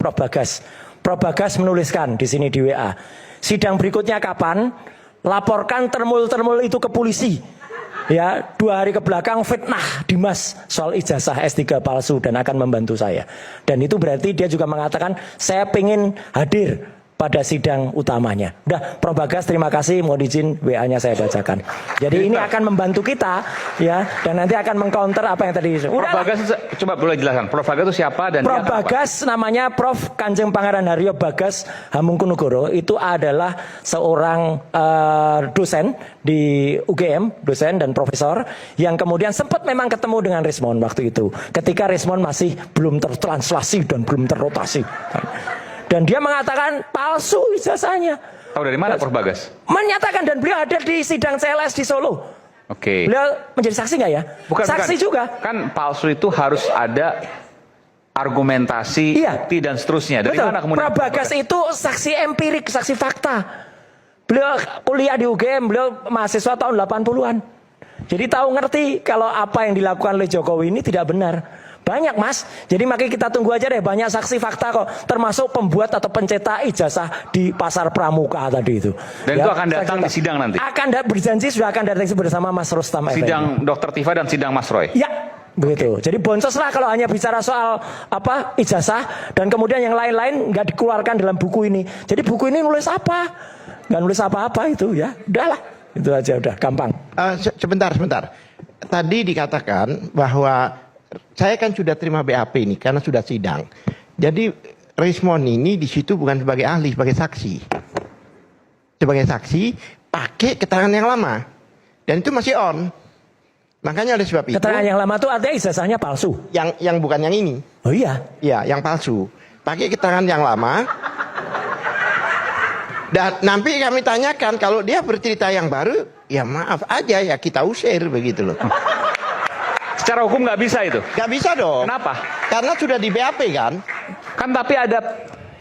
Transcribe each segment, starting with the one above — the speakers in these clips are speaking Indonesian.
Prof Bagas. Prof Bagas menuliskan di sini di WA. Sidang berikutnya kapan? Laporkan termul-termul itu ke polisi. Ya, 2 hari ke belakang fitnah Dimas soal ijazah S3 palsu dan akan membantu saya. Dan itu berarti dia juga mengatakan saya pengen hadir pada sidang utamanya. Udah, Prof Bagas terima kasih, mohon izin WA-nya saya bacakan. Jadi ini akan membantu kita ya, dan nanti akan mengcounter apa yang tadi. Prof Bagas, coba boleh jelaskan. Prof Bagas itu siapa dan Prof Bagas namanya Prof Kanjeng Pangeran Haryo Bagas Hamengkunugroho. Itu adalah seorang dosen di UGM, dosen dan profesor yang kemudian sempat memang ketemu dengan Rismon waktu itu. Ketika Rismon masih belum tertranslasi dan belum terrotasi. Dan dia mengatakan palsu ijazahnya. Tahu dari mana Prof Bagas? Menyatakan, dan beliau ada di sidang CLS di Solo. Oke. Beliau menjadi saksi nggak ya? Bukan, saksi juga. Kan palsu itu harus ada argumentasi, bukti dan seterusnya. Dari Betul. mana kemudian? Prof Bagas itu saksi empirik, saksi fakta. Beliau kuliah di UGM, beliau mahasiswa tahun 80-an. Jadi tahu ngerti kalau apa yang dilakukan oleh Jokowi ini tidak benar. Banyak mas, jadi makanya kita tunggu aja deh, banyak saksi fakta kok, termasuk pembuat atau pencetak ijazah di pasar Pramuka tadi itu. Dan ya, itu akan datang di sidang nanti? Akan berjanji sudah akan datang bersama Mas Rustam. Sidang Dr. Tifa dan sidang Mas Roy? Ya, begitu. Jadi boncos lah kalau hanya bicara soal apa ijazah, dan kemudian yang lain-lain nggak dikeluarkan dalam buku ini. Jadi buku ini nulis apa? Nggak nulis apa-apa itu ya, udahlah. Itu aja udah, gampang. Sebentar. Tadi dikatakan bahwa saya kan sudah terima BAP ini karena sudah sidang. Jadi Rismon ini di situ bukan sebagai ahli, sebagai saksi. Sebagai saksi pakai keterangan yang lama. Dan itu masih on. Makanya oleh sebab itu. Keterangan yang lama itu artinya ijazahnya palsu. Yang bukan yang ini. Oh iya. Iya, yang palsu. Pakai keterangan yang lama. Dan nanti kami tanyakan kalau dia bercerita yang baru, ya maaf aja ya kita usir begitu loh. Secara hukum nggak bisa itu? Nggak bisa dong. Kenapa? Karena sudah di BAP kan. Kan tapi ada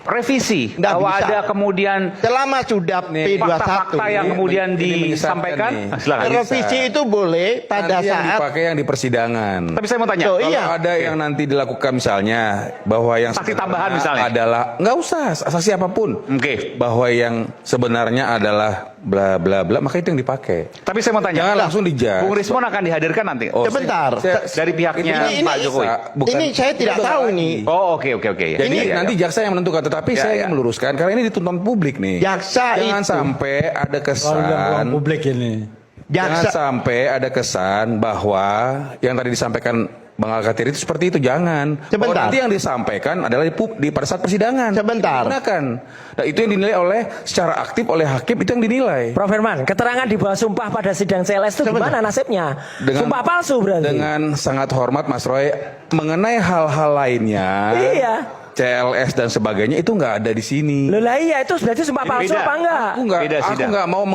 revisi. Nggak bahwa bisa. ada kemudian selama sudah P21. Fakta-fakta yang kemudian disampaikan. Silakan. Revisi itu boleh pada nanti saat. yang dipakai yang di persidangan. Tapi saya mau tanya. Oh, Kalau iya. ada yang nanti dilakukan misalnya bahwa yang saksi tambahan misalnya adalah nggak usah saksi apapun. Oke. Bahwa yang sebenarnya adalah bla bla bla, maka itu yang dipakai. Tapi saya mau tanya. Jangan langsung dijudge. Bung Rismon akan dihadirkan nanti. Oh, sebentar. Dari pihaknya Pak Jokowi. Ini saya tidak tahu ini. Oh oke. Ya. Jadi nanti jaksa yang menentukan, tetapi saya meluruskan karena ini ditonton publik nih. Jaksa Jangan itu. sampai ada kesan publik ini. Jangan sampai ada kesan bahwa yang tadi disampaikan Bang Al-Kathir itu seperti itu, jangan. Sebentar. Bahwa nanti yang disampaikan adalah di pada saat persidangan. Sebentar. Digunakan. Nah, itu yang dinilai oleh secara aktif oleh hakim, itu yang dinilai. Prof Herman, keterangan di bawah sumpah pada sidang CLS itu gimana nasibnya? Sumpah palsu berarti. Dengan sangat hormat Mas Roy, mengenai hal-hal lainnya. Iya. CLS dan sebagainya itu nggak ada di sini. Loh lah iya, itu berarti sumpah palsu beda. apa enggak? Aku nggak mau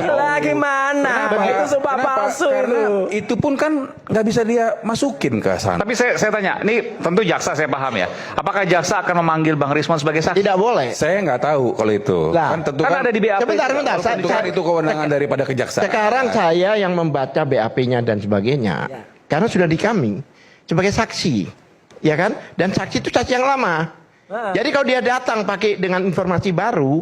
Lah gimana? Itu sumpah palsu Karena itu. itu pun kan nggak bisa dia masukin ke sana. Tapi saya tanya, ini tentu jaksa saya paham ya. Apakah jaksa akan memanggil Bang Rismon sebagai saksi? Tidak boleh. Saya nggak tahu kalau itu. Lah, Kan tentu kan ada di BAP. Sebentar. tentu kan itu kewenangan daripada kejaksaan. Sekarang saya yang membaca BAP-nya dan sebagainya. Karena sudah di kami sebagai saksi. Ya kan? Dan saksi itu saksi yang lama. Jadi kalau dia datang pakai dengan informasi baru,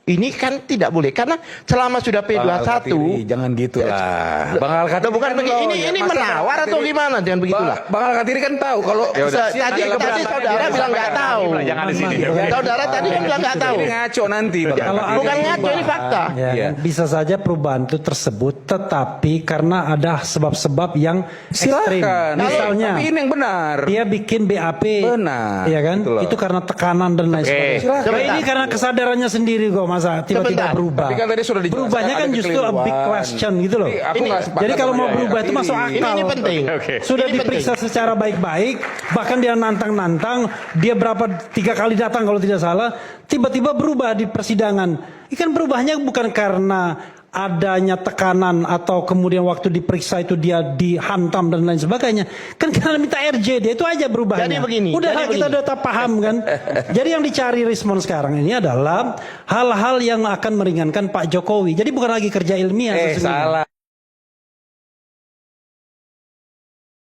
ini kan tidak boleh karena selama sudah P21 jangan gitulah. Bang Al-Kathir bukan begini, ini menawar atau gimana dengan begitulah. Bang Al-Kathir kan tahu kalau Tadi saudara bilang nggak tahu. Jangan di sini. Saudara tadi bilang nggak tahu. ini ngaco nanti. Bang Al-Kathir. Bukan ngaco, ini fakta. Ya, bisa saja perubahan itu tersebut, tetapi karena ada sebab-sebab yang ekstrim. Silakan. Misalnya, Tapi ini yang benar. dia bikin BAP, Benar. ya kan? Gitu loh. Itu karena tekanan dan lain sebagainya. Silakan. Nah, ini karena kesadarannya sendiri kok, masa tiba-tiba Sebentar. berubah. Tapi kan tadi sudah dijelaskan Berubahnya kan ada justru a big kekeliruan. question gitu loh. Aku nggak sepakat Jadi kalau sama mau Bang berubah itu Al-Kathir. masuk akal. Ini penting. Sudah Ini diperiksa secara baik-baik, bahkan dia nantang-nantang, dia berapa 3 kali datang kalau tidak salah, tiba-tiba berubah di persidangan. Ikan berubahnya bukan karena adanya tekanan atau kemudian waktu diperiksa itu dia dihantam dan lain sebagainya. Kan karena minta RJ dia itu aja berubahnya. Jadi begini, Udah kita udah tak paham kan. Jadi yang dicari Rismon sekarang ini adalah hal-hal yang akan meringankan Pak Jokowi. Jadi bukan lagi kerja ilmiah sesungguhnya. Salah.